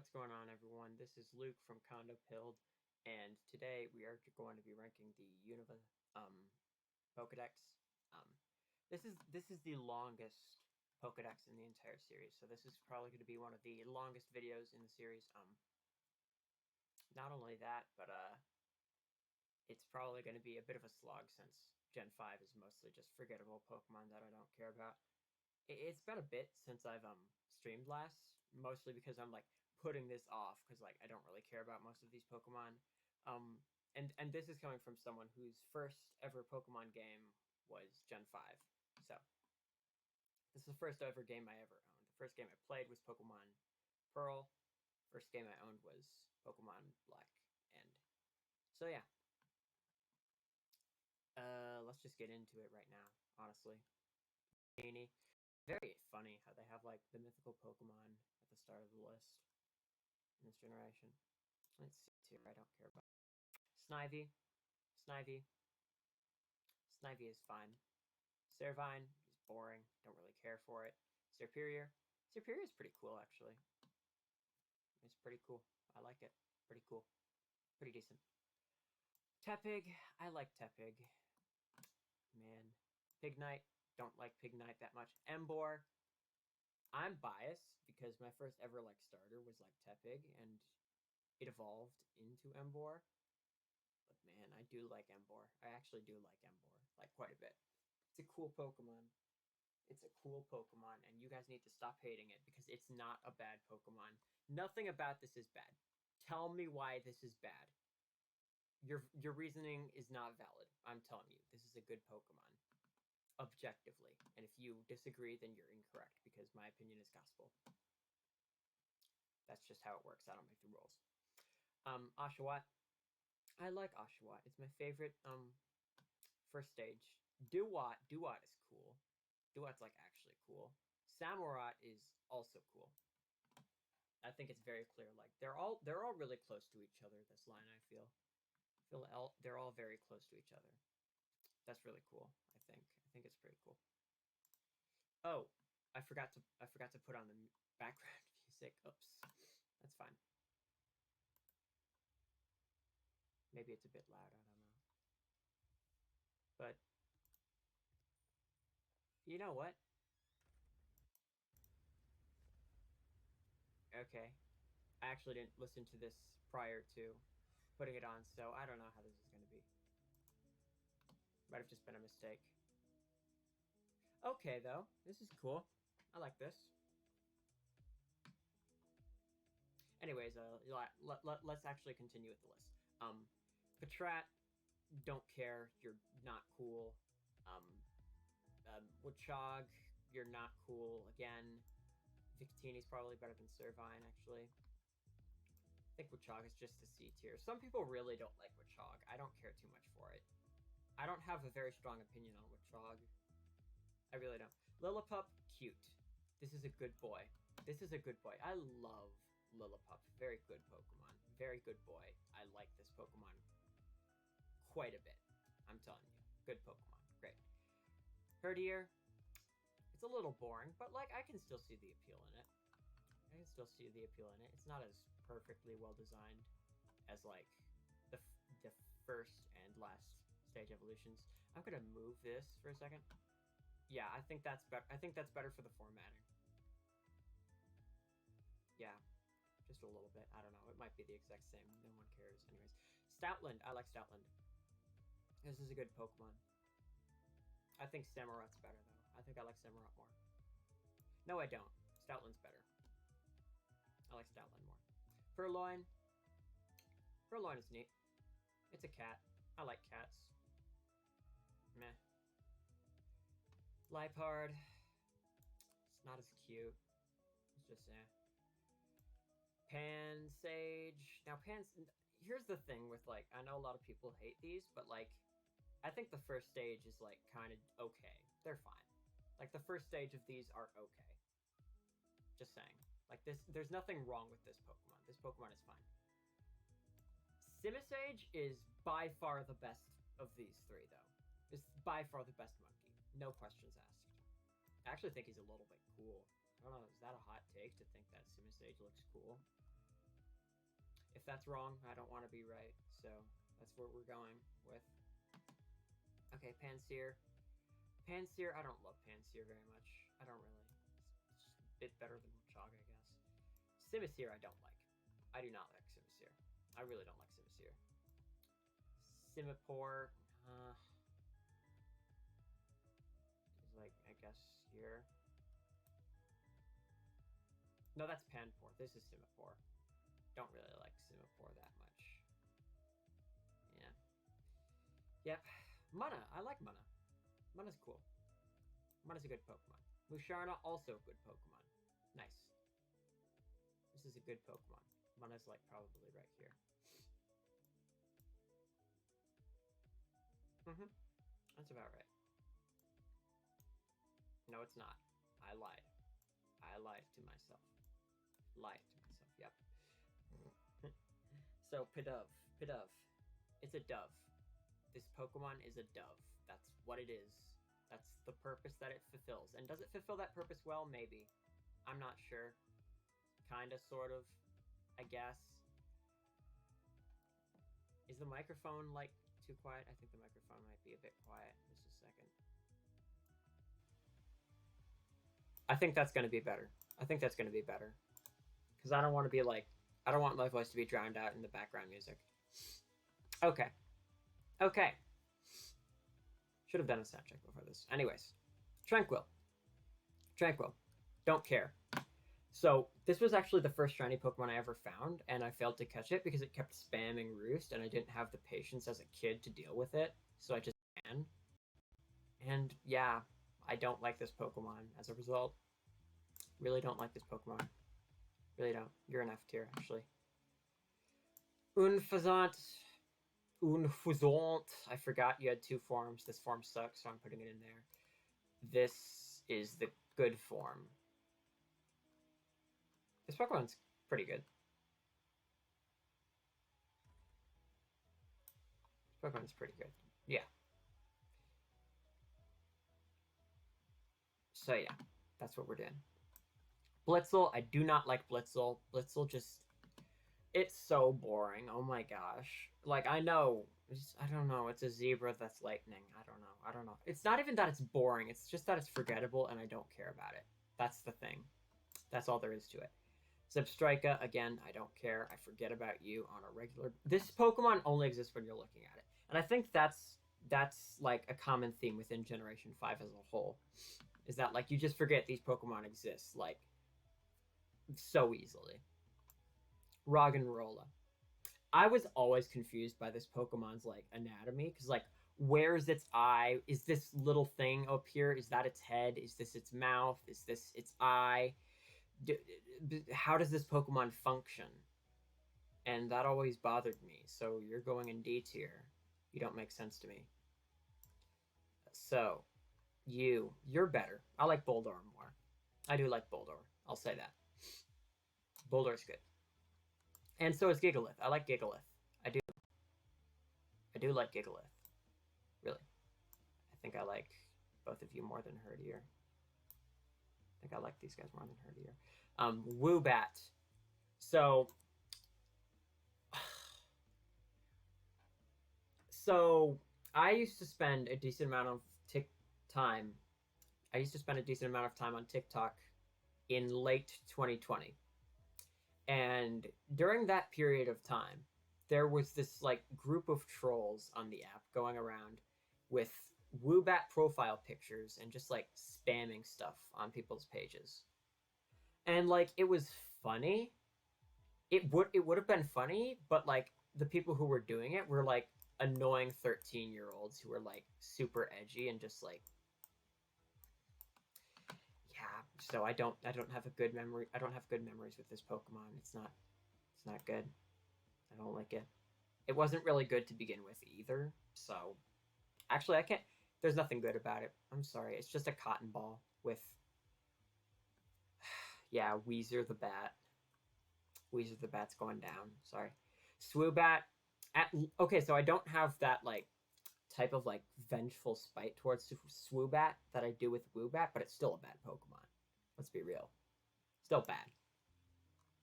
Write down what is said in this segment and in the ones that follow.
What's going on, everyone? This is Luke from Condo Pilled, and today we are going to be ranking the Unova Pokedex. Um, this is the longest Pokedex in the entire series, so this is probably going to be one of the longest videos in the series. Not only that, but it's probably going to be a bit of a slog since Gen 5 is mostly just forgettable Pokemon that I don't care about. It's been a bit since I've streamed last, mostly because I'm like putting this off because like I don't really care about most of these Pokemon. Um, and this is coming from someone whose first ever Pokemon game was Gen 5. So this is the first ever game I ever owned. The first game I played was Pokemon Pearl. First game I owned was Pokemon Black. And so yeah, let's just get into it right now. Honestly, very funny how they have like the mythical Pokemon at the start of the list in this generation. Let's see here. I don't care about Snivy. Snivy. Snivy is fine. Servine is boring. Don't really care for it. Serperior. Serperior is pretty cool, actually. It's pretty cool. I like it. Pretty cool. Pretty decent. Tepig. I like Tepig. Man. Pignite. Don't like Pignite that much. Embor. I'm biased because my first ever like starter was like Tepig, and it evolved into Embor. But man, I do like Embor. I actually do like Embor, like quite a bit. It's a cool Pokemon. It's a cool Pokemon, and you guys need to stop hating it because it's not a bad Pokemon. Nothing about this is bad. Tell me why this is bad. Your reasoning is not valid. I'm telling you, this is a good Pokemon. Objectively. And if you disagree, then you're incorrect because my opinion is gospel. That's just how it works. I don't make the rules. Oshawott. I like Oshawott. It's my favorite first stage. Duat is cool. Duat's like actually cool. Samurott is also cool. I think it's very clear. Like they're all really close to each other. This line they're all very close to each other. That's really cool. I think it's pretty cool. Oh, I forgot to put on the background music. Oops, that's fine. Maybe it's a bit loud. I don't know. But you know what? Okay, I actually didn't listen to this prior to putting it on, so I don't know how this is going to be. Might have just been a mistake. Okay, though. This is cool. I like this. Anyways, let's actually continue with the list. Patrat, don't care. You're not cool. Woodchog, you're not cool. Again, Victini's probably better than Servine, actually. I think Woodchog is just a C tier. Some people really don't like Woodchog. I don't care too much for it. I don't have a very strong opinion on Woodchog. I really don't. Lillipup, cute. This is a good boy. This is a good boy. I love Lillipup. Very good Pokemon. Very good boy. I like this Pokemon quite a bit. I'm telling you. Good Pokemon. Great. Herdier. It's a little boring, but like I can still see the appeal in it. I can still see the appeal in it. It's not as perfectly well designed as like the first and last stage evolutions. I'm gonna move this for a second. Yeah, I think that's better. I think that's better for the formatting. Yeah, just a little bit. I don't know. It might be the exact same. No one cares. Anyways, Stoutland. I like Stoutland. This is a good Pokemon. I think Samurot's better though. I think I like Samurott more. No, I don't. Stoutland's better. I like Stoutland more. Purloin. Purloin is neat. It's a cat. I like cats. Meh. Liepard. It's not as cute. It's just Pansage. Now here's the thing with like I know a lot of people hate these, but like I think the first stage is like kind of okay. They're fine. Like the first stage of these are okay. Just saying. Like this there's nothing wrong with this Pokemon. This Pokemon is fine. Simisage is by far the best of these three though. Is by far the best monkey. No questions asked. I actually think he's a little bit cool. I don't know, is that a hot take to think that Simisage looks cool? If that's wrong, I don't want to be right. So that's what we're going with. Okay, Panseer. Panseer, I don't love Panseer very much. I don't really. It's just a bit better than Chog, I guess. Simisear, I don't like. I do not like Simisear. I really don't like Simisear. Simipour, is like, I guess, here. No, that's Panpour. This is Simipour. Don't really like Simipour that much. Yeah. Yep. Mana. I like Mana. Mana's cool. Mana's a good Pokemon. Musharna, also a good Pokemon. Nice. This is a good Pokemon. Mana's like probably right here. That's about right. No, it's not. I lied. I lied to myself. Lied to myself, yep. So, Pidove. Pidove. It's a dove. This Pokemon is a dove. That's what it is. That's the purpose that it fulfills. And does it fulfill that purpose well? Maybe. I'm not sure. Kinda, sort of, I guess. Is the microphone, like, too quiet? I think the microphone might be a bit quiet. Just a second. I think that's going to be better. I think that's going to be better. Because I don't want to be like, I don't want my voice to be drowned out in the background music. Okay. Okay. Should have done a sound check before this. Anyways. Tranquil. Tranquil. Don't care. So, this was actually the first shiny Pokemon I ever found, and I failed to catch it because it kept spamming Roost, and I didn't have the patience as a kid to deal with it, so I just ran. And yeah, I don't like this Pokemon as a result. Really don't like this Pokemon. Really don't. You're an F tier, actually. Unfazant. Unfuzant. I forgot you had 2 forms. This form sucks, so I'm putting it in there. This is the good form. This Pokemon's pretty good. This Pokemon's pretty good. Yeah. So yeah, that's what we're doing. Blitzel, I do not like Blitzel. Blitzel just, it's so boring. Oh my gosh. Like, I know, I don't know, it's a zebra that's lightning. I don't know. It's not even that it's boring, it's just that it's forgettable and I don't care about it. That's the thing. That's all there is to it. Zebstrika, again, I don't care. I forget about you on a regular... This Pokemon only exists when you're looking at it. And I think that's like a common theme within Generation 5 as a whole. Is that, like, you just forget these Pokemon exist, like, so easily. Roggenrola. I was always confused by this Pokemon's, like, anatomy. Because, like, where's its eye? Is this little thing up here? Is that its head? Is this its mouth? Is this its eye? How does this Pokemon function? And that always bothered me. So you're going in D tier. You don't make sense to me. So, you're better. I like Boldor more. I do like Boldor. I'll say that. Boldor's good. And so is Gigalith. I like Gigalith. I do like Gigalith. Really. I think I like both of you more than Herdier. I think I like these guys more than Herdier. Woobat. So I used to spend a decent amount of time. I used to spend a decent amount of time on TikTok in late 2020. And during that period of time, there was this like group of trolls on the app going around with Woobat profile pictures and just like spamming stuff on people's pages. And like it was funny. It would have been funny, but like the people who were doing it were like annoying 13-year-olds who were like super edgy and just like, yeah. So I don't have a good memory. I don't have good memories with this Pokemon. It's not good. I don't like it. It wasn't really good to begin with either. So actually, I can't. There's nothing good about it. I'm sorry. It's just a cotton ball with, yeah, Weezer the Bat. Weezer the Bat's going down. Sorry. Swoobat. Okay, so I don't have that like type of like vengeful spite towards Swoobat that I do with Woobat, but it's still a bad Pokemon. Let's be real. Still bad.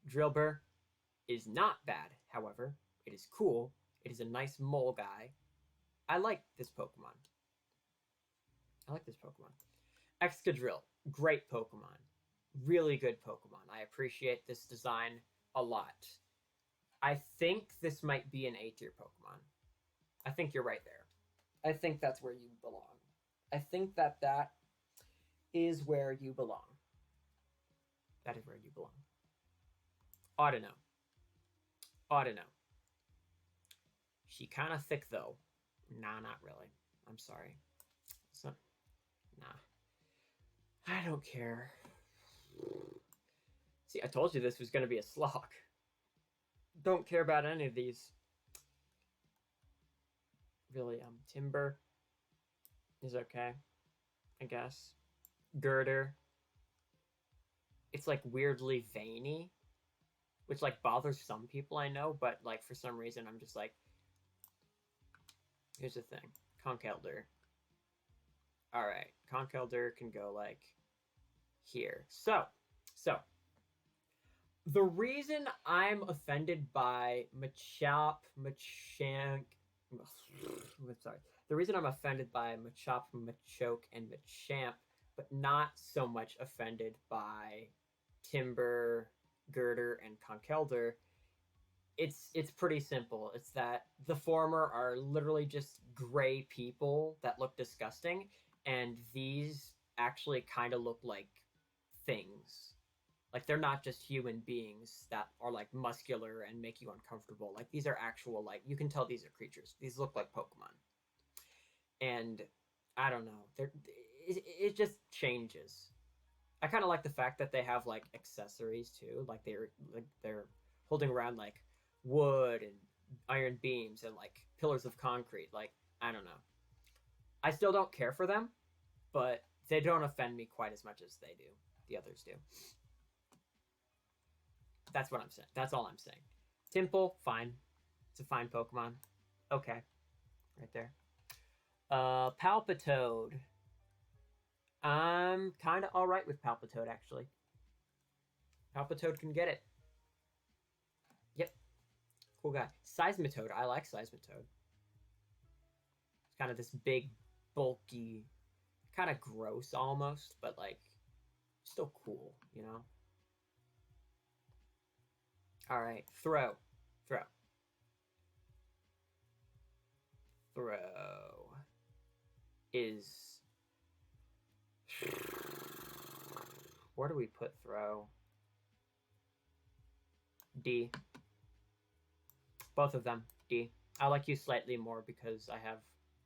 Drillbur. is not bad, however. It is cool. It is a nice mole guy. I like this Pokemon. Excadrill, great Pokemon. Really good Pokemon. I appreciate this design a lot. I think this might be an A tier Pokemon. I think you're right there. I think that's where you belong. I think that is where you belong. That is where you belong. Audino. She kind of thick though. Nah, not really. I'm sorry. So, nah. I don't care. See, I told you this was going to be a slog. Don't care about any of these. Really, Timber is okay, I guess. Girder. It's like weirdly veiny, which like bothers some people I know, but like for some reason I'm just like, here's the thing. Conkeldurr. Alright, Conkeldurr can go like here. So, the reason I'm offended by Machop, the reason I'm offended by Machop, Machoke, and Machamp, but not so much offended by Timber, Girder, and Conkeldurr, it's pretty simple. It's that the former are literally just gray people that look disgusting, and these actually kind of look like things. Like, they're not just human beings that are, like, muscular and make you uncomfortable. Like, these are actual, like, you can tell these are creatures. These look like Pokemon. And, I don't know. It just changes. I kind of like the fact that they have, like, accessories, too. Like, they're holding around, like, wood and iron beams and, like, pillars of concrete. Like, I don't know. I still don't care for them, but they don't offend me quite as much as the others do. That's what I'm saying. That's all I'm saying. Timple, fine. It's a fine Pokemon. Okay. Right there. Palpitoad. I'm kind of alright with Palpitoad, actually. Palpitoad can get it. Yep. Cool guy. Seismitoad. I like Seismitoad. It's kind of this big, bulky, kind of gross almost, but like, still cool, you know? Alright, Throw. Is... Where do we put Throw? D. Both of them, D. I like you slightly more because I have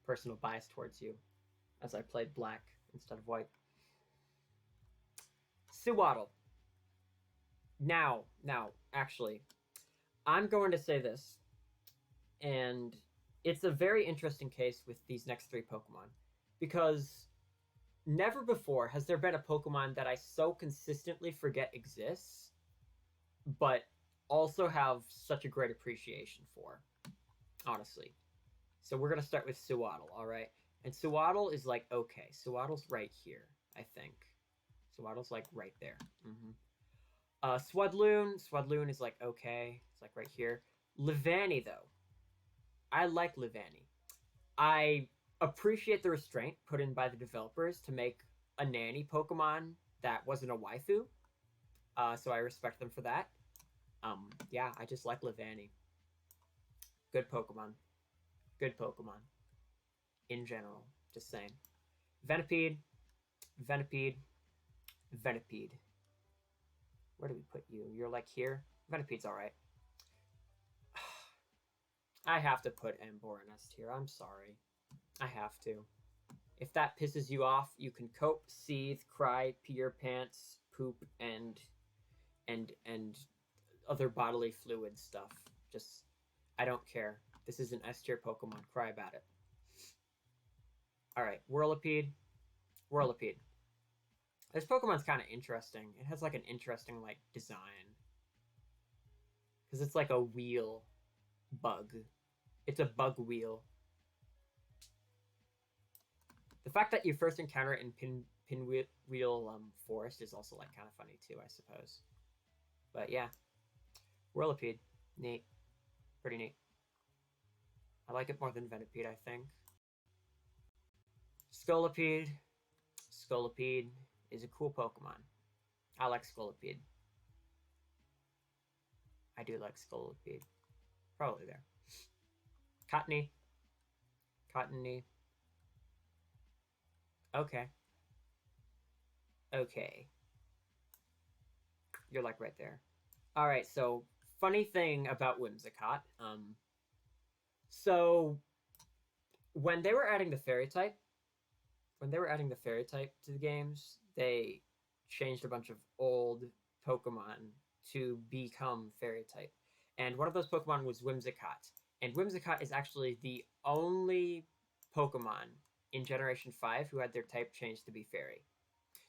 personal bias towards you, as I played black instead of white. Sewaddle. Now, actually, I'm going to say this, and it's a very interesting case with these next three Pokemon, because never before has there been a Pokemon that I so consistently forget exists, but also have such a great appreciation for, honestly. So we're going to start with Sewaddle, alright? And Sewaddle is like, okay, Sewaddle's right here, I think. Sewaddle's like right there. Swadloon is like, okay, it's like right here. Leavanny, though. I like Leavanny. I appreciate the restraint put in by the developers to make a nanny Pokemon that wasn't a waifu. So I respect them for that. Yeah, I just like Leavanny. Good Pokemon. In general, just saying. Venipede. Where do we put you? You're like here? Venipede's alright. I have to put Emboar in S tier. I'm sorry. I have to. If that pisses you off, you can cope, seethe, cry, pee your pants, poop, and other bodily fluid stuff. Just, I don't care. This is an S tier Pokemon. Cry about it. Alright, Whirlipede. This Pokemon's kind of interesting. It has like an interesting like design. Because it's like a wheel bug. It's a bug wheel. The fact that you first encounter it in Pinwheel Forest is also like kind of funny too, I suppose. But yeah, Whirlipede. Neat. Pretty neat. I like it more than Venipede, I think. Scolipede. Scolipede is a cool Pokemon. I like Scolipede. I do like Scolipede. Probably there. Cottony. Cottony. Okay. Okay. You're like right there. Alright, so funny thing about Whimsicott. So when they were adding the fairy type, to the games, they changed a bunch of old Pokemon to become fairy type. And one of those Pokemon was Whimsicott. And Whimsicott is actually the only Pokemon in Generation 5 who had their type changed to be fairy.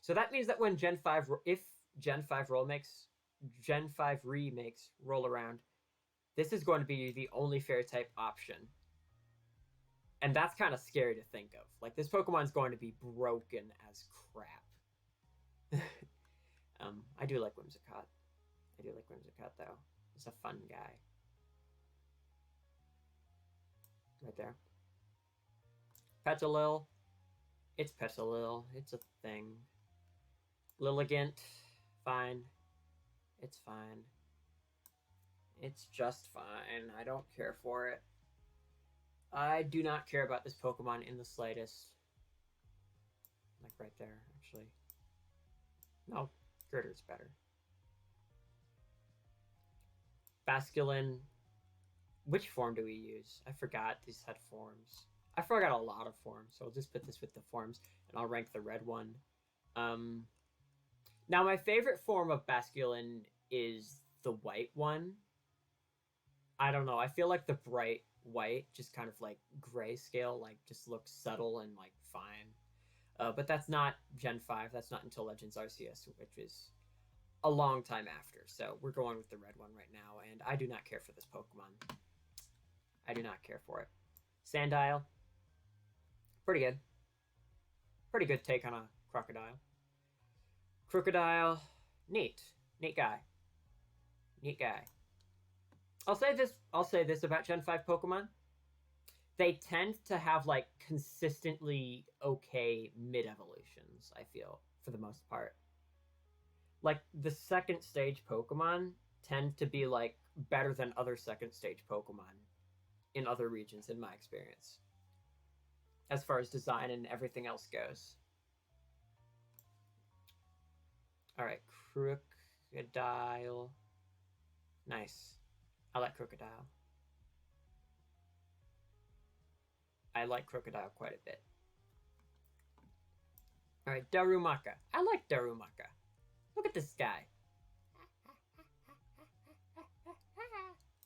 So that means that when if Gen 5 Gen 5 remakes roll around, this is going to be the only fairy type option. And that's kind of scary to think of. Like, this Pokemon's going to be broken as crap. I do like Whimsicott. Though. He's a fun guy. Right there. Petalil. It's Petalil. It's a thing. Lilligant. Fine. It's fine. It's just fine. I don't care for it. I do not care about this Pokemon in the slightest. Like right there, actually. No, Gritter's better. Basculin. Which form do we use? I forgot these had forms. I forgot a lot of forms, so I'll just put this with the forms, and I'll rank the red one. Now, my favorite form of Basculin is the white one. I don't know. I feel like the bright white, just kind of like grayscale, like just looks subtle and like fine. But that's not Gen 5. That's not until Legends Arceus, which is a long time after. So we're going with the red one right now, and I do not care for this Pokemon. I do not care for it. Sandile. Pretty good. Pretty good take on a Crocodile. Crocodile. Neat. Neat guy. Neat guy. I'll say this about Gen 5 Pokemon. They tend to have like consistently okay mid-evolutions, I feel, for the most part. Like the second stage Pokemon tend to be like better than other second stage Pokemon in other regions, in my experience. As far as design and everything else goes. Alright, Crocodile. Nice. I like Crocodile. I like Crocodile quite a bit. Alright, Darumaka. I like Darumaka. Look at this guy.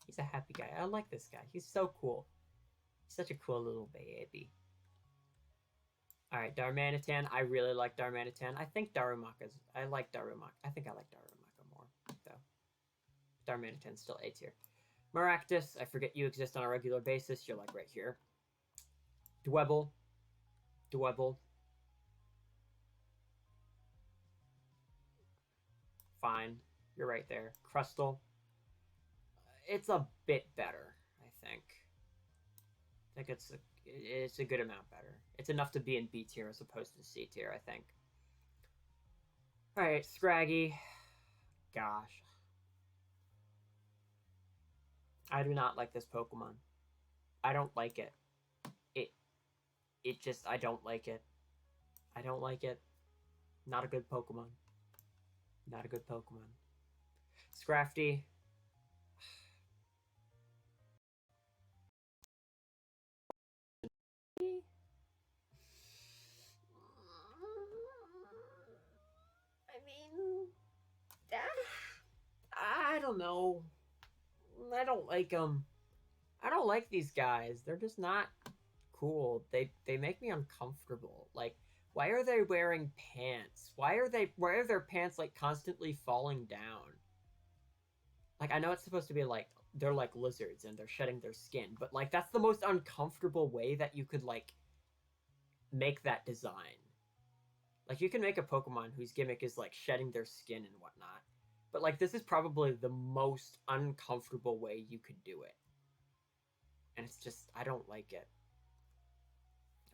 He's a happy guy. I like this guy. He's so cool. He's such a cool little baby. Alright, Darmanitan. I really like Darmanitan. I think Darumaka's... I like Darumaka. I think I like Darumaka more, though. Darmanitan's still A tier. Maractus. I forget you exist on a regular basis. You're like right here. Dwebble. Dwebble. Fine. You're right there. Crustle. It's a bit better, I think. I think it's a good amount better. It's enough to be in B tier as opposed to C tier, I think. Alright, Scraggy. Gosh. I do not like this Pokemon. I don't like it. It just, I don't like it. I don't like it. Not a good Pokemon. Not a good Pokemon. Scrafty. I mean, I don't know. I don't like them. I don't like these guys. They're just not cool. They make me uncomfortable. Like, why are they wearing pants? Why are their pants like constantly falling down? Like, I know it's supposed to be like they're like lizards and they're shedding their skin, but like that's the most uncomfortable way that you could like make that design. Like, you can make a Pokemon whose gimmick is like shedding their skin and whatnot, But like this is probably the most uncomfortable way you could do it. And it's just I don't like it.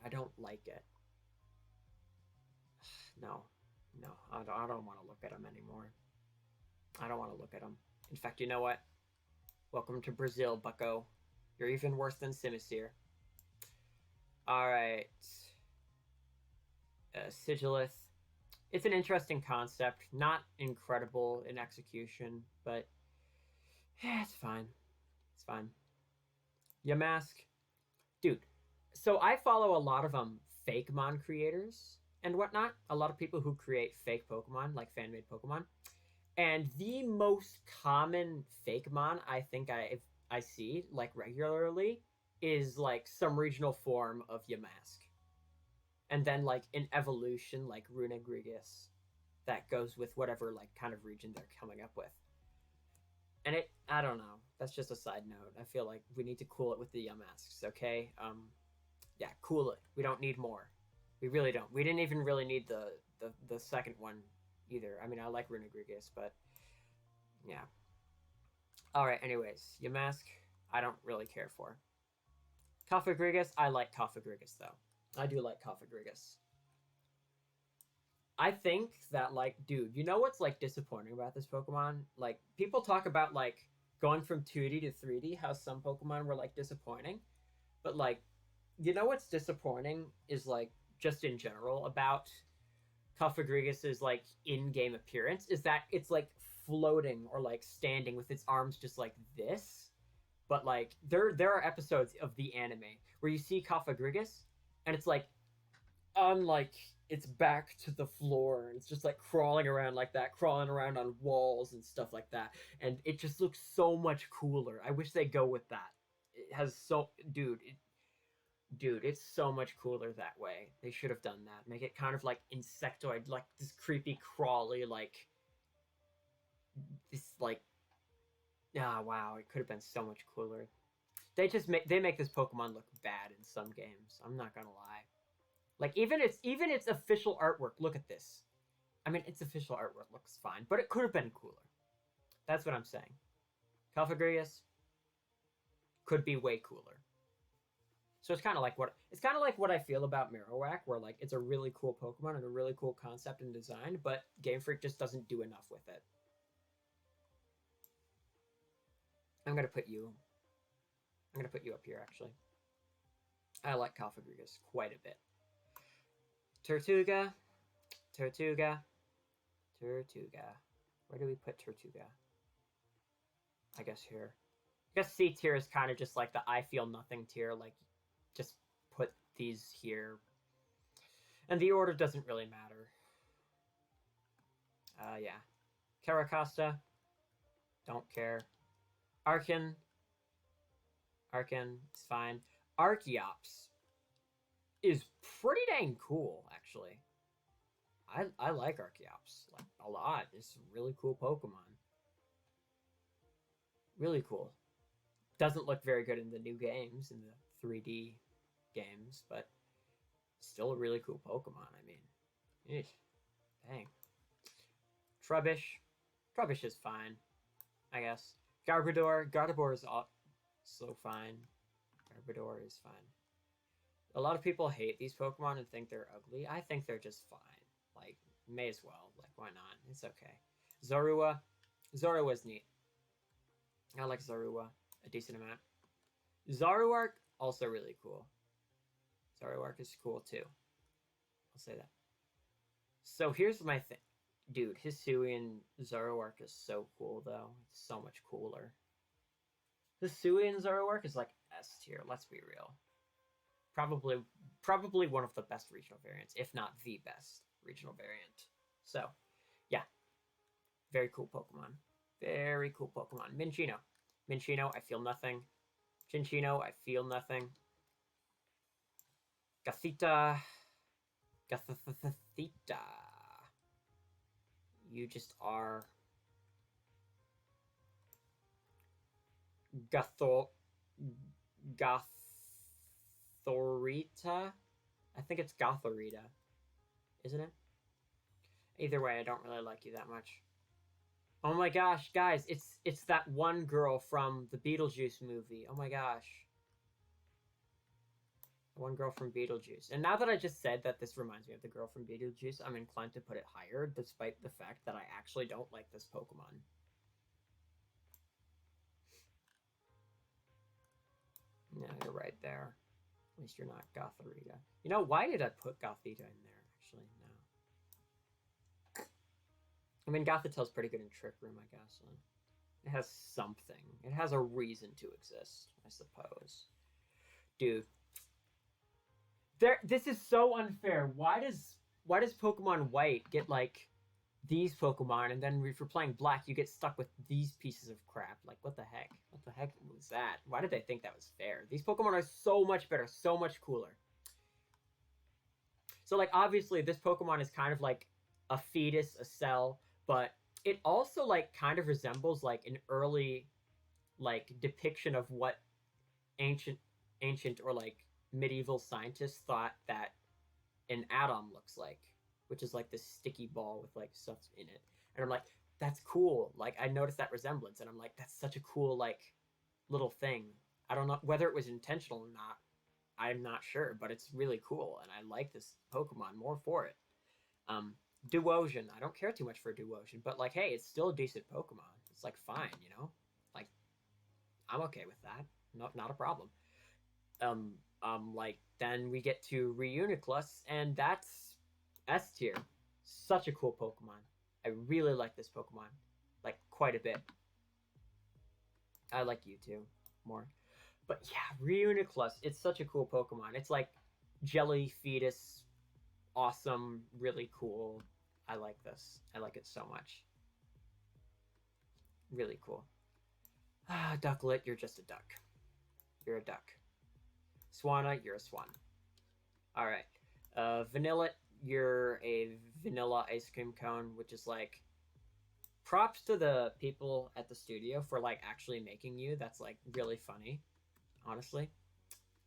I don't like it. No. No, I don't want to look at them anymore. I don't want to look at them. In fact, you know what? Welcome to Brazil, bucko. You're even worse than Simisear. Alright. Sigilith. It's an interesting concept. Not incredible in execution, but yeah, it's fine. It's fine. Yamask. Dude, so I follow a lot of fake mon creators and whatnot. A lot of people who create fake Pokemon, like fan-made Pokemon. And the most common fake mon I think I see like regularly is like some regional form of Yamask. And then like an evolution like Runegrigus that goes with whatever like kind of region they're coming up with. And I don't know. That's just a side note. I feel like we need to cool it with the Yamasks, okay? Yeah, cool it. We don't need more. We really don't. We didn't even really need the second one either. I mean, I like Runegrigus, but yeah. All right. Anyways, Yamask, I don't really care for. Cofagrigus, I like Cofagrigus though. I do like Cofagrigus. I think that like, dude, you know what's like disappointing about this Pokemon? Like, people talk about like going from 2D to 3D, how some Pokemon were like disappointing, but like, you know what's disappointing is like just in general about Cofagrigus' like in-game appearance is that it's like floating or like standing with its arms just like this. But like there are episodes of the anime where you see Cofagrigus and it's like on like its back to the floor and it's just like crawling around like that, crawling around on walls and stuff like that. And it just looks so much cooler. I wish they go with that. It has so dude, it's so much cooler that way. They should have done that. Make it kind of like insectoid, like this creepy crawly, like this like wow, it could have been so much cooler. They make this Pokemon look bad in some games. I'm not gonna lie. Like even its official artwork. Look at this. I mean, its official artwork looks fine, but it could have been cooler. That's what I'm saying. Cofagrigus could be way cooler. So it's kind of like what I feel about Marowak, where like it's a really cool Pokemon and a really cool concept and design, but Game Freak just doesn't do enough with it. I'm gonna put you up here actually. I like Cofagrigus quite a bit. Tortuga. Where do we put Tortuga? I guess here. I guess C tier is kind of just like the I feel nothing tier. Like, just put these here. And the order doesn't really matter. Yeah. Caracosta. Don't care. Arkin. It's fine. Archeops is pretty dang cool, actually. I like Archeops like a lot. It's a really cool Pokemon. Really cool. Doesn't look very good in the new games, in the 3D games, but still a really cool Pokemon. I mean, eesh, dang. Trubbish. Trubbish is fine, I guess. Gardevoir is also fine. Garbodor is fine. A lot of people hate these Pokemon and think they're ugly. I think they're just fine. Like, may as well. Like, why not? It's okay. Zorua. Zorua's neat. I like Zorua a decent amount. Zoroark, also really cool. Zoroark is cool too. I'll say that. So here's my thing. Dude, Hisuian Zoroark is so cool though. It's so much cooler. Hisuian Zoroark is like S tier, let's be real. Probably one of the best regional variants, if not the best regional variant. So, yeah. Very cool Pokemon. Very cool Pokemon. Minchino, I feel nothing. Chinchino, I feel nothing. Gothita. You just are. Gothorita? I think it's Gothorita. Isn't it? Either way, I don't really like you that much. Oh my gosh, guys, it's that one girl from the Beetlejuice movie. Oh my gosh. The one girl from Beetlejuice. And now that I just said that this reminds me of the girl from Beetlejuice, I'm inclined to put it higher, despite the fact that I actually don't like this Pokemon. Yeah, you're right there. At least you're not Gothorita. You know, why did I put Gothita in there, actually? No. I mean, Gothitel's pretty good in Trick Room, I guess. It has something. It has a reason to exist, I suppose. Dude. This is so unfair. Why does Pokemon White get, like, these Pokemon, and then if you're playing Black, you get stuck with these pieces of crap? Like, what the heck? What the heck was that? Why did they think that was fair? These Pokemon are so much better, so much cooler. So, like, obviously, this Pokemon is kind of like a fetus, a cell, but it also, like, kind of resembles, like, an early, like, depiction of what ancient, ancient or, like, medieval scientists thought that an atom looks like, which is, like, this sticky ball with, like, stuff in it. And I'm like, that's cool. Like, I noticed that resemblance, and I'm like, that's such a cool, like, little thing. I don't know whether it was intentional or not. I'm not sure, but it's really cool, and I like this Pokemon more for it. Um, Duosion, I don't care too much for Duosion, but like, hey, it's still a decent Pokemon. It's like fine, you know, like I'm okay with that. Not a problem. Like then we get to Reuniclus, and that's S tier. Such a cool Pokemon. I really like this Pokemon, like quite a bit. I like you too more. But yeah, Reuniclus, it's such a cool Pokemon. It's like jelly fetus, awesome, really cool. I like this. I like it so much. Really cool. Ah, Ducklet, you're just a duck. You're a duck. Swanna, you're a swan. All right. Vanillit, you're a vanilla ice cream cone, which is like props to the people at the studio for like actually making you. That's like really funny, honestly.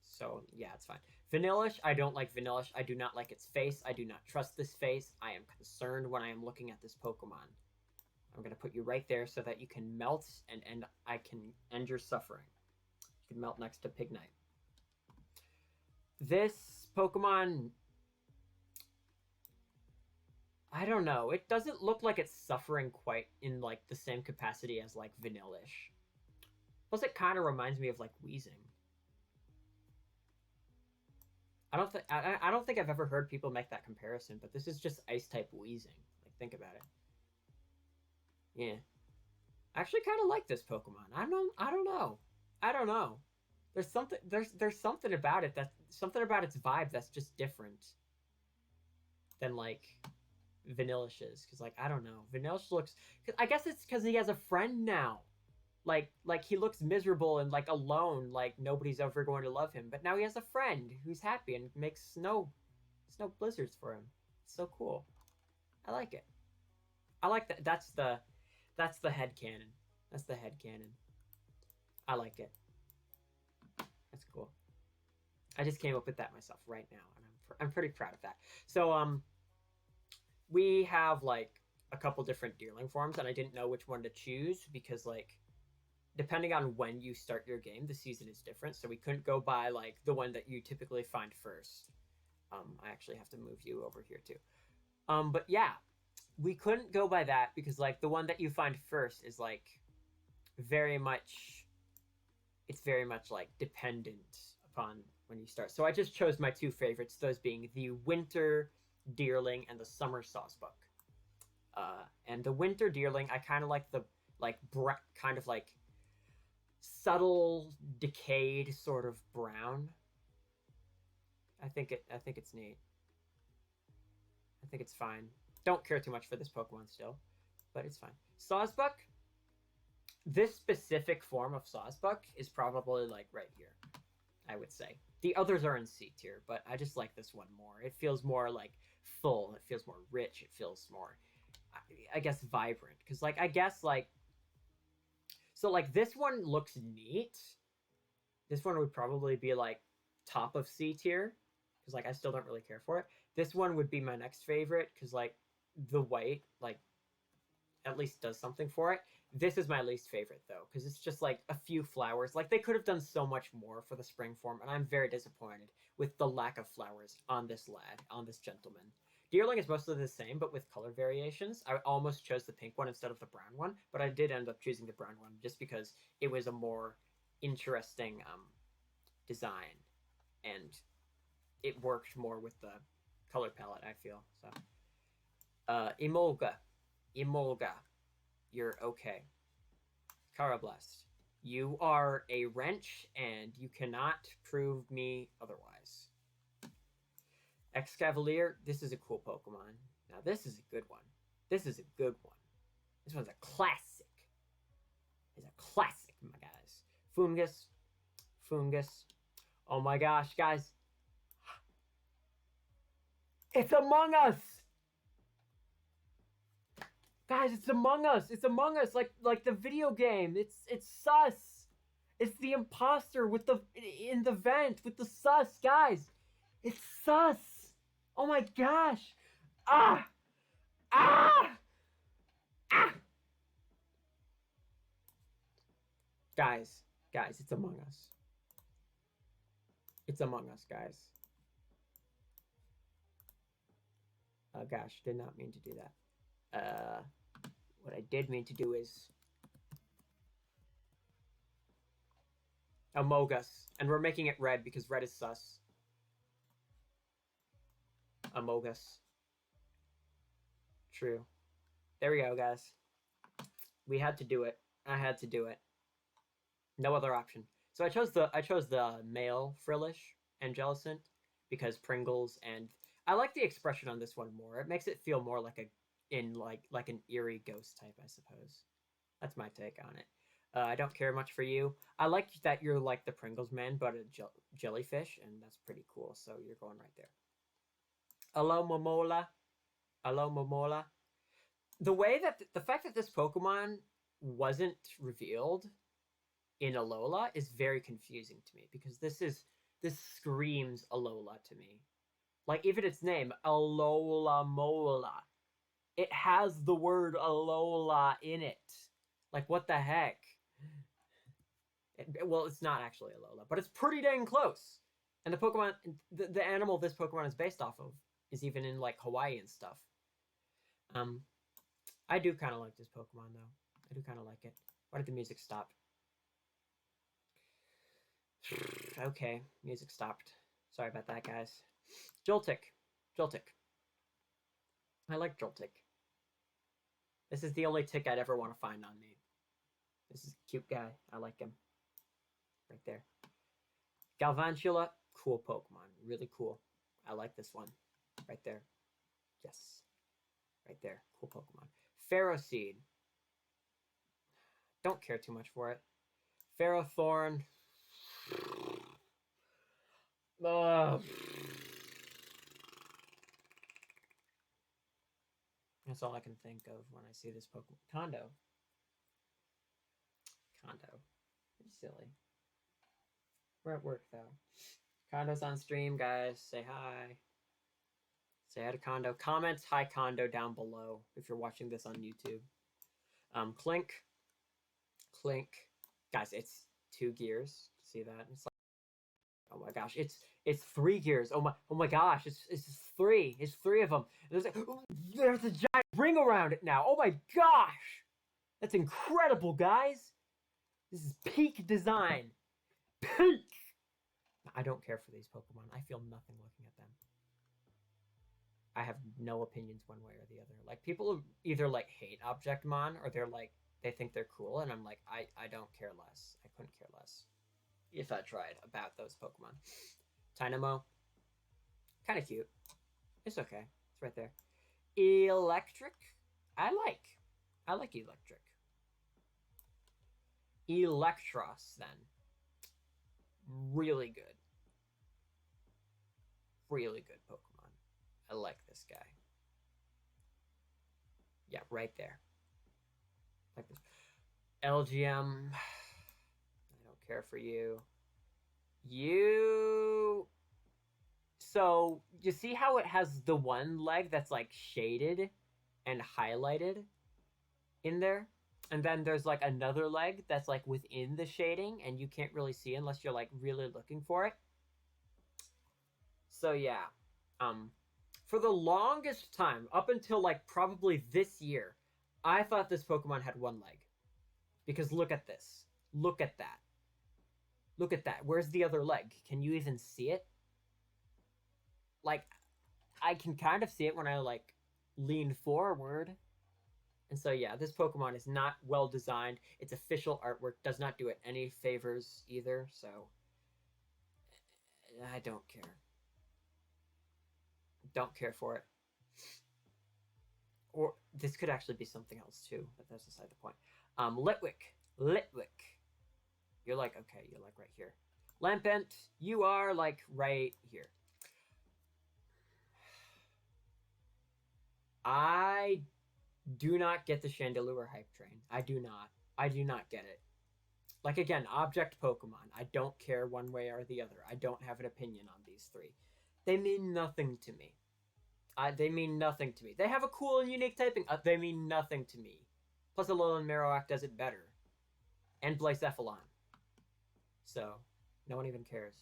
So yeah, it's fine. Vanillish, I don't like Vanillish. I do not like its face. I do not trust this face. I am concerned when I am looking at this Pokemon. I'm gonna put you right there so that you can melt and I can end your suffering. You can melt next to Pignite. This Pokemon, I don't know. It doesn't look like it's suffering quite in like the same capacity as like Vanillish. Plus, it kind of reminds me of like Weezing. I don't think I've ever heard people make that comparison, but this is just ice type Weezing. Like think about it. Yeah. I actually kind of like this Pokemon. I don't know. I don't know. There's something about it that's something about its vibe that's just different than like Vanillish is. Because like I don't know, Vanillish looks. I guess it's because he has a friend now. Like he looks miserable and like alone. Like nobody's ever going to love him. But now he has a friend who's happy and makes snow blizzards for him. It's so cool. I like it. I like that. That's the head cannon. That's the head cannon. I like it. That's cool. I just came up with that myself right now, and I'm pretty proud of that. So we have like a couple different Deerling forms, and I didn't know which one to choose because like depending on when you start your game, the season is different. So we couldn't go by like the one that you typically find first. I actually have to move you over here too. But yeah, we couldn't go by that because like the one that you find first is like very much it's very much like dependent upon when you start. So I just chose my two favorites, those being the Winter Deerling and the Summer Sawsbuck. And the Winter Deerling, I kind of like the like kind of like subtle decayed sort of brown. I think it's neat. I think it's fine. Don't care too much for this Pokemon still, but it's fine. Sawsbuck, this specific form of Sawsbuck is probably like right here, I would say. The others are in C tier, but I just like this one more. It feels more like full. It feels more rich. It feels more, I guess, vibrant. Because like I guess like so like this one looks neat. This one would probably be like top of C tier because like I still don't really care for it. This one would be my next favorite because like the white like at least does something for it. This is my least favorite though, because it's just like a few flowers. Like they could have done so much more for the spring form, and I'm very disappointed with the lack of flowers on this lad, on this gentleman. Deerling is mostly the same, but with color variations. I almost chose the pink one instead of the brown one, but I did end up choosing the brown one just because it was a more interesting design, and it worked more with the color palette, I feel. So, Emolga, you're okay. Carablast, you are a wrench, and you cannot prove me otherwise. Excavalier, this is a cool Pokemon. Now, this is a good one. This is a good one. This one's a classic. It's a classic, my guys. Fungus. Oh my gosh, guys. It's Among Us! Guys, it's Among Us. It's Among Us, like the video game. It's sus. It's the imposter with the in the vent with the sus, guys. It's sus. Oh my gosh. Ah! Ah! Ah! Guys, it's Among Us. It's Among Us, guys. Oh gosh, did not mean to do that. What I did mean to do is Amogus, and we're making it red because red is sus. Amogus. True. There we go, guys. We had to do it. I had to do it. No other option. So I chose the male Frillish Angelicent because Pringles, and I like the expression on this one more. It makes it feel more like like an eerie ghost type, I suppose. That's my take on it. I don't care much for you. I like that you're like the Pringles man, but a jellyfish, and that's pretty cool. So you're going right there. Hello, Momola. Hello, Momola. The fact that this Pokemon wasn't revealed in Alola is very confusing to me because this screams Alola to me. Like even its name, Alola Mola, it has the word Alola in it. Like what the heck? Well, it's not actually Alola, but it's pretty dang close. And the Pokemon, the animal this Pokemon is based off of, is even in like Hawaii and stuff. I do kind of like this Pokemon though. I do kind of like it. Why did the music stop? Okay, music stopped. Sorry about that, guys. Joltik. I like Joltik. This is the only tick I'd ever want to find on me. This is a cute guy. I like him. Right there. Galvantula, cool Pokemon. Really cool. I like this one. Right there. Yes. Right there. Cool Pokemon. Ferroseed. Don't care too much for it. Ferrothorn. That's all I can think of when I see this Pokemon. Kondo. You're silly. We're at work, though. Kondo's on stream, guys. Say hi. Say hi to Kondo. Comment hi Kondo down below if you're watching this on YouTube. Clink. Guys, it's 2 gears. See that? It's like, oh my gosh, it's 3 gears. Oh my gosh, it's 3. It's 3 of them. There's a giant ring around it now. Oh my gosh, that's incredible, guys. This is peak design. Peak. I don't care for these Pokemon. I feel nothing looking at them. I have no opinions one way or the other. Like people either like hate Objectmon or they're like they think they're cool, and I'm like I don't care less. I couldn't care less if I tried about those Pokemon. Tynamo, kind of cute. It's okay. It's right there. Electric, I like Electric. Electros, then. Really good. Really good Pokemon. I like this guy. Yeah, right there. Like this. LGM. I don't care for you. So, you see how it has the one leg that's like shaded and highlighted? in there. And then there's like another leg that's like within the shading and you can't really see unless you're like really looking for it. So yeah, for the longest time, up until like probably this year, I thought this Pokemon had one leg. Because look at this. Look at that. Look at that. Where's the other leg? Can you even see it? Like, I can kind of see it when I like lean forward. And so yeah, this Pokemon is not well designed. Its official artwork does not do it any favors either, so I don't care. Don't care for it. Or this could actually be something else too, but that's beside the point. Litwick. You're like, okay, you're like right here. Lampent, you are like right here. I do not get the Chandelure hype train. I do not. I do not get it. Like again, object Pokemon. I don't care one way or the other. I don't have an opinion on these three. They mean nothing to me. They mean nothing to me. They have a cool and unique typing. They mean nothing to me. Plus, Alolan Marowak does it better. And Blacephalon. So, no one even cares.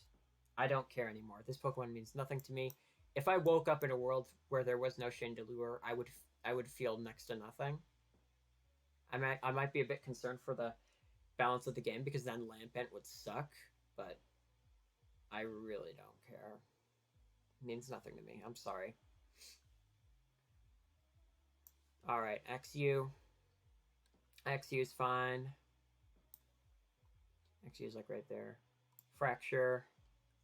I don't care anymore. This Pokemon means nothing to me. If I woke up in a world where there was no Chandelure, I would feel next to nothing. I might be a bit concerned for the balance of the game because then Lampent would suck, but I really don't care. It means nothing to me. I'm sorry. Alright, XU. XU is fine. XU is like right there. Fracture.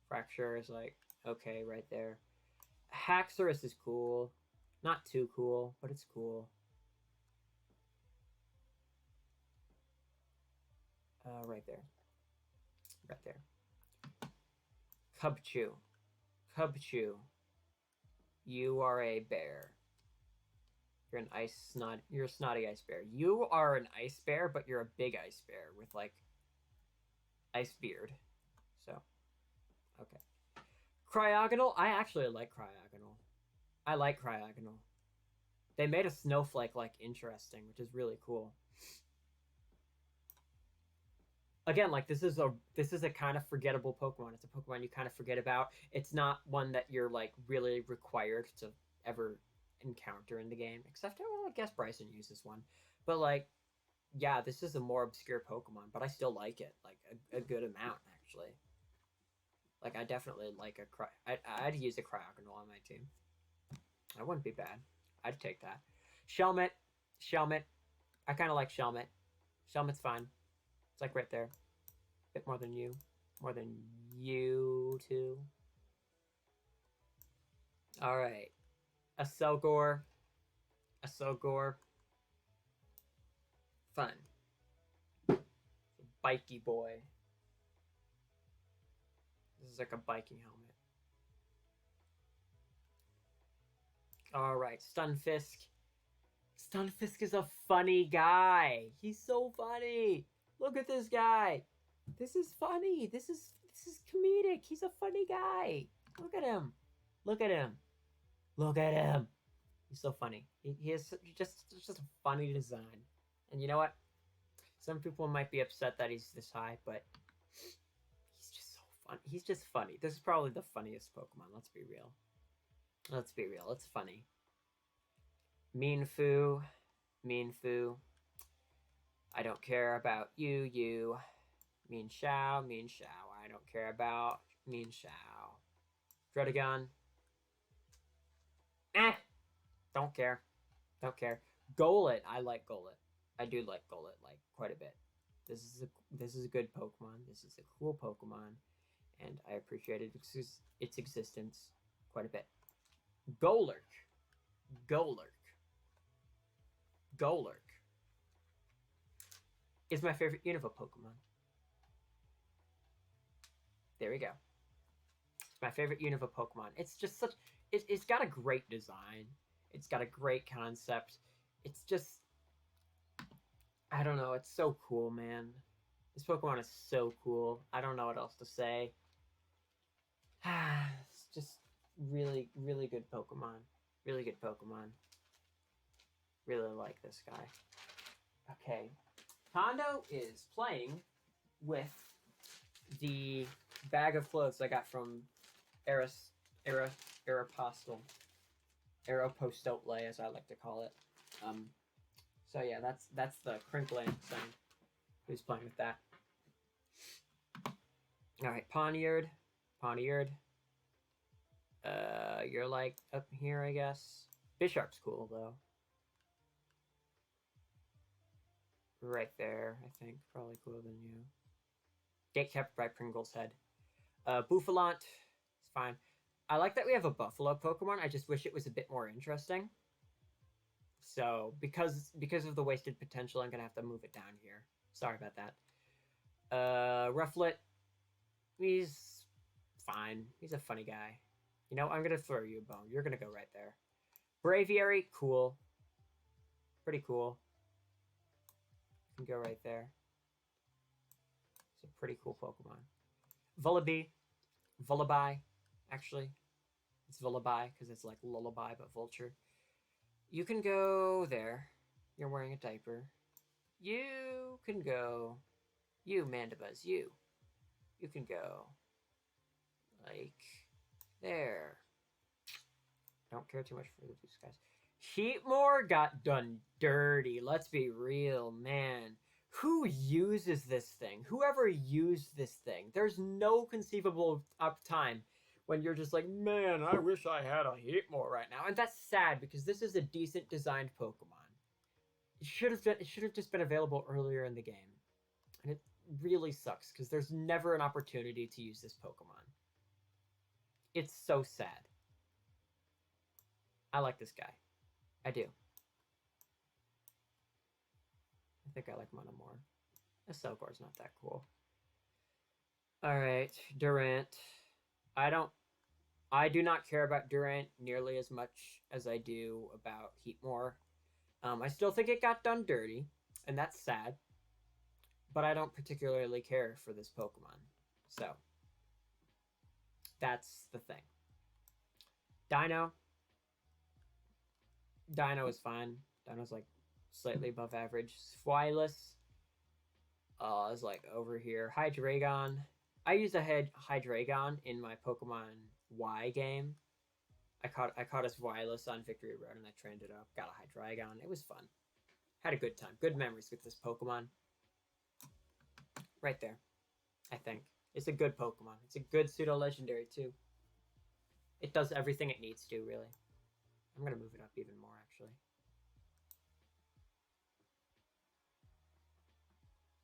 Fracture is like, okay, right there. Haxorus is cool. Not too cool, but it's cool. Right there. Right there. Cubchoo. Cubchoo. You are a bear. You're a snotty ice bear. You are an ice bear, but you're a big ice bear with like ice beard. So, okay. Cryogonal. I actually like Cryogonal. I like Cryogonal. They made a snowflake like interesting, which is really cool. Again, like this is a kind of forgettable Pokemon. It's a Pokemon you kind of forget about. It's not one that you're like really required to ever encounter in the game. Except, well, I guess Bryson uses one. But like, yeah, this is a more obscure Pokemon, but I still like it like a good amount actually. Like I definitely like I'd use a Cryogonal on my team. That wouldn't be bad. I'd take that. Shelmet. Shelmet. I kind of like Shelmet. Shelmet's fine. It's like right there. A bit more than you. More than you two. Alright. A Selgor. A Selgor. Fun. Bikey boy. This is like a biking helmet. Alright, Stunfisk. Stunfisk is a funny guy. He's so funny. Look at this guy. This is funny. This is comedic. He's a funny guy. Look at him. Look at him. Look at him. He's so funny. He is just a funny design. And you know what? Some people might be upset that he's this high, but he's just so fun. He's just funny. This is probably the funniest Pokemon. Let's be real. Let's be real. It's funny. Meanfu. Meanfu. I don't care about you. Mean Shao. I don't care about Mean Shao. Dredagon. Don't care. Don't care. Golett. I like Golett. I do like Golett like quite a bit. This is a good Pokemon. This is a cool Pokemon, and I appreciate its existence quite a bit. Golurk. Is my favorite Unova Pokemon. There we go. It's my favorite Unova Pokemon. It's just such... It's got a great design. It's got a great concept. It's just... I don't know. It's so cool, man. This Pokemon is so cool. I don't know what else to say. It's just really, really good Pokemon. Really good Pokemon. Really like this guy. Okay. Kondo is playing with the bag of clothes I got from Aeropostale, as I like to call it. So yeah, that's the crinkling son who's playing with that. All right, Poniard. You're like up here, I guess. Bisharp's cool though. Right there, I think. Probably cooler than you. Get kept by Pringle's head. Bouffalant. It's fine. I like that we have a buffalo Pokemon. I just wish it was a bit more interesting. So because of the wasted potential, I'm gonna have to move it down here. Sorry about that. Rufflet. He's fine. He's a funny guy. You know, I'm gonna throw you a bone. You're gonna go right there. Braviary, cool. Pretty cool. You can go right there. It's a pretty cool Pokemon. Vullaby, actually. It's Vullaby because it's like lullaby but vulture. You can go there. You're wearing a diaper. You can go. You, Mandibuzz, you. You can go. Like there. Don't care too much for the blue skies. Heatmore got done dirty. Let's be real, man. Who uses this thing? Whoever used this thing? There's no conceivable time when you're just like, man, I wish I had a Heatmore right now. And that's sad because this is a decent designed Pokemon. It should have just been available earlier in the game. And it really sucks because there's never an opportunity to use this Pokemon. It's so sad. I like this guy. I do. I think I like Mono more. Selgor's not that cool. Alright, Durant. I do not care about Durant nearly as much as I do about Heatmore. I still think it got done dirty, and that's sad. But I don't particularly care for this Pokemon. So, that's the thing. Dino is fine. Dino's like slightly above average. Swilus is like over here. Hydreigon. I used a Hydreigon in my Pokemon Y game. I caught a Swilus on Victory Road and I trained it up. Got a Hydreigon. It was fun. Had a good time. Good memories with this Pokemon. Right there. I think. It's a good Pokemon. It's a good pseudo-legendary too. It does everything it needs to, really. I'm going to move it up even more, actually.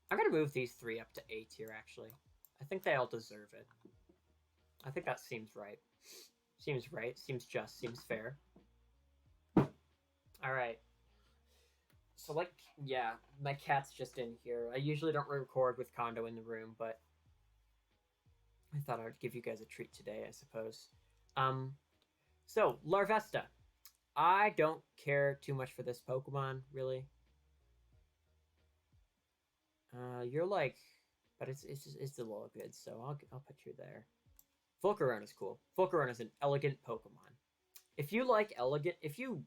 I'm going to move these three up to A tier, actually. I think they all deserve it. I think that seems right. Seems right, seems just, seems fair. Alright. So, like, yeah, my cat's just in here. I usually don't record with Kondo in the room, but I thought I would give you guys a treat today, I suppose. So, Larvesta. I don't care too much for this Pokemon, really. You're like, but it's a little good, so I'll put you there. Volcarona is cool. Volcarona is an elegant Pokemon. If you like elegant, if you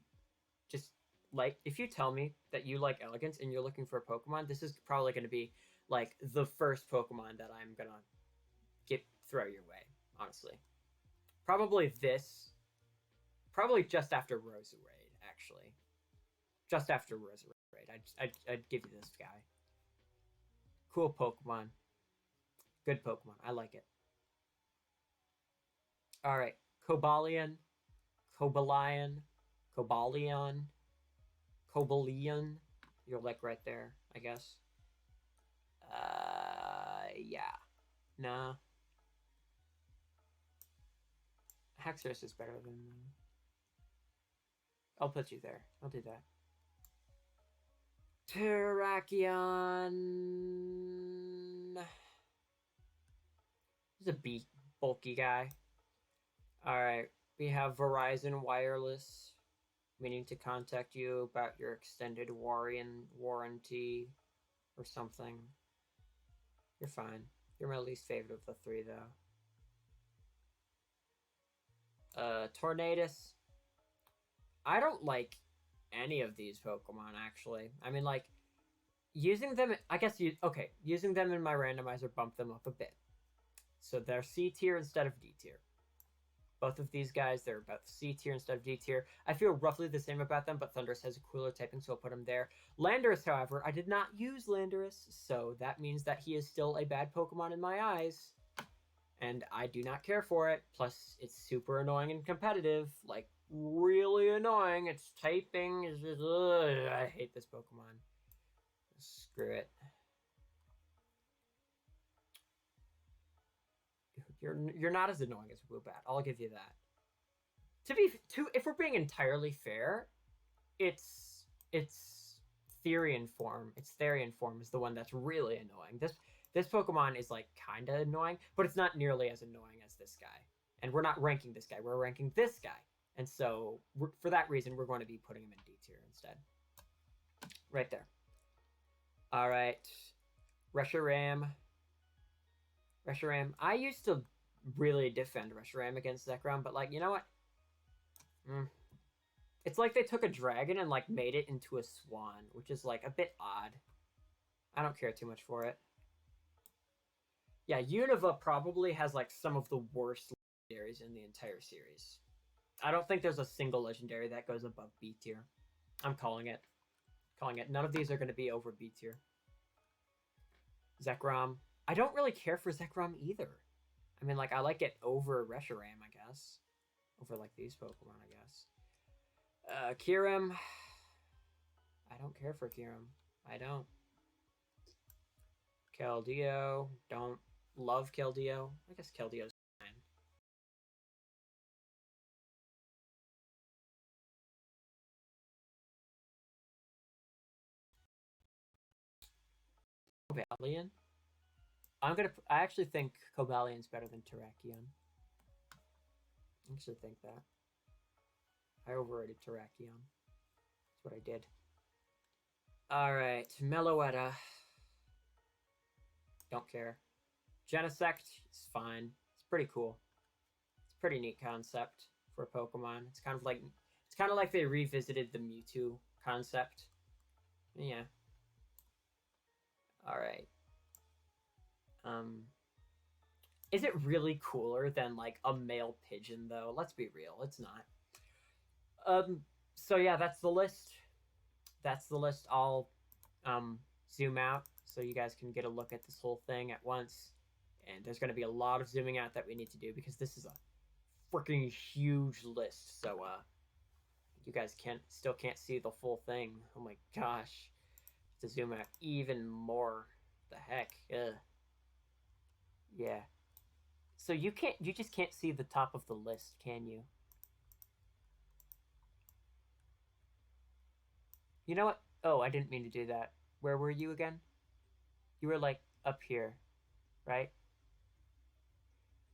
tell me that you like elegance and you're looking for a Pokemon, this is probably going to be like the first Pokemon that I'm gonna throw your way. Honestly, probably just after Roserade. Actually, just after Roserade, I'd give you this guy. Cool Pokemon. Good Pokemon. I like it. Alright. Cobalion. You're like right there, I guess. Yeah. Nah. Haxorus is better than... I'll put you there. I'll do that. Terrakion. He's a bulky guy. Alright, we have Verizon Wireless, meaning to contact you about your extended warranty or something. You're fine. You're my least favorite of the three, though. Tornadus. I don't like any of these Pokemon, actually. I mean, like, using them, I guess okay, using them in my randomizer bumped them up a bit. So they're C tier instead of D tier. Both of these guys, they're about C tier instead of D tier. I feel roughly the same about them, but Thundurus has a cooler typing, so I'll put him there. Landorus, however, I did not use Landorus, so that means that he is still a bad Pokemon in my eyes. And I do not care for it. Plus, it's super annoying and competitive. Like, really annoying. Its typing is just, I hate this Pokemon. Screw it. You're not as annoying as Woobat. I'll give you that. If we're being entirely fair, it's Therian form. Its Therian form is the one that's really annoying. This Pokemon is like kind of annoying, but it's not nearly as annoying as this guy. And we're not ranking this guy. We're ranking this guy. And so for that reason, we're going to be putting him in D tier instead. Right there. All right, Reshiram. I used to really defend Reshiram against Zekrom, but like, you know what? It's like they took a dragon and like made it into a swan, which is like a bit odd. I don't care too much for it. Yeah, Unova probably has like some of the worst legendaries in the entire series. I don't think there's a single legendary that goes above B tier. I'm calling it. None of these are going to be over B tier. Zekrom. I don't really care for Zekrom either. I mean, like, I like it over Reshiram, I guess. Over, like, these Pokemon, I guess. Kyurem. I don't care for Kyurem. I don't. Keldeo. Don't love Keldeo. I guess Keldeo's fine. Cobalion. I actually think Cobalion's better than Terrakion. I actually think that. I overrated Terrakion. That's what I did. Alright, Meloetta. Don't care. Genesect is fine. It's pretty cool. It's a pretty neat concept for a Pokemon. It's kind of like they revisited the Mewtwo concept. Yeah. Alright. Is it really cooler than like a male pigeon though? Let's be real, it's not. So yeah, that's the list. I'll zoom out so you guys can get a look at this whole thing at once. And there's going to be a lot of zooming out that we need to do because this is a freaking huge list. So you guys still can't see the full thing. Oh my gosh. To zoom out even more. The heck. Ugh. Yeah. So you just can't see the top of the list, can you? You know what? Oh, I didn't mean to do that. Where were you again? You were like up here, right?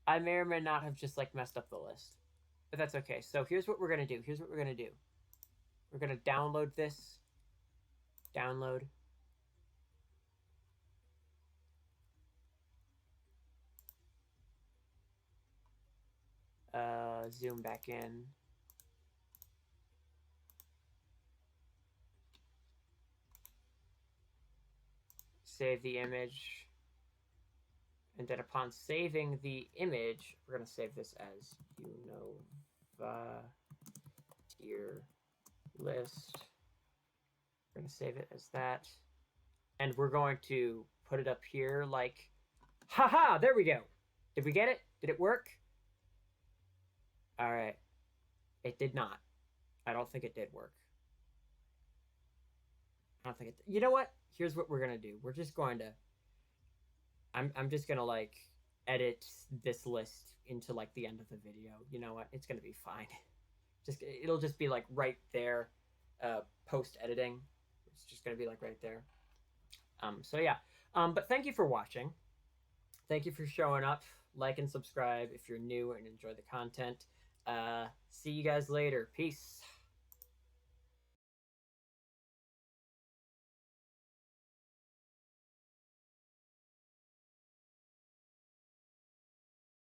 I may or may not have just like messed up the list. But that's okay. So here's what we're going to do. We're going to download this. Download. Zoom back in. Save the image. And then upon saving the image, we're going to save this as Unova tier list. We're going to save it as that. And we're going to put it up here like, haha, there we go. Did we get it? Did it work? All right. It did not. I don't think it did work. I don't think it. You know what? Here's what we're gonna do. We're just going to. I'm just gonna like edit this list into like the end of the video. You know what? It's gonna be fine. It'll just be like right there. Post editing. It's just gonna be like right there. So yeah. But thank you for watching. Thank you for showing up. Like and subscribe if you're new and enjoy the content. See you guys later. Peace.